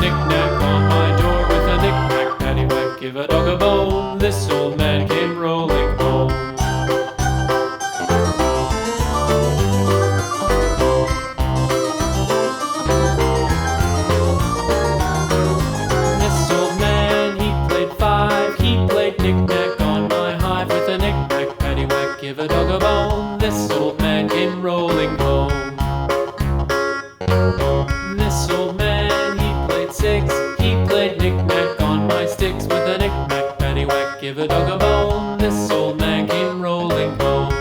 knick-knack on my door with a knick-knack, paddywhack, give a dog a bone. This old man came rolling home. This old man, he played five. He played knick-knack on my hive with a knick-knack, paddywhack, give a dog a bone. This old man came rolling home. This old man, he played six. He played knick-knack on my sticks with a knick-knack, paddywhack, give a dog a bone. This old man came rolling home.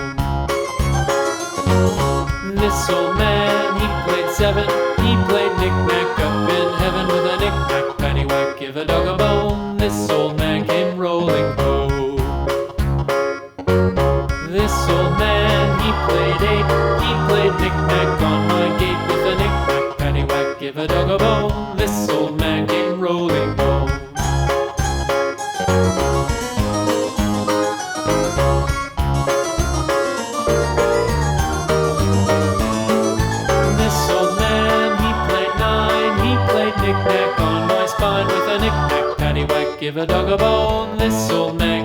This old man, he played seven. He played knick-knack up in heaven with a knick-knack, paddywhack, give a dog a bone. This old man came rolling home. This old man, he played eight. He played knick-knack on my gate with a knick-knack, paddywhack, give a dog a bone. This old man came rolling home. This old man, he played nine. He played knick-knack on my spine with a knick-knack, paddywhack, give a dog a bone. This old man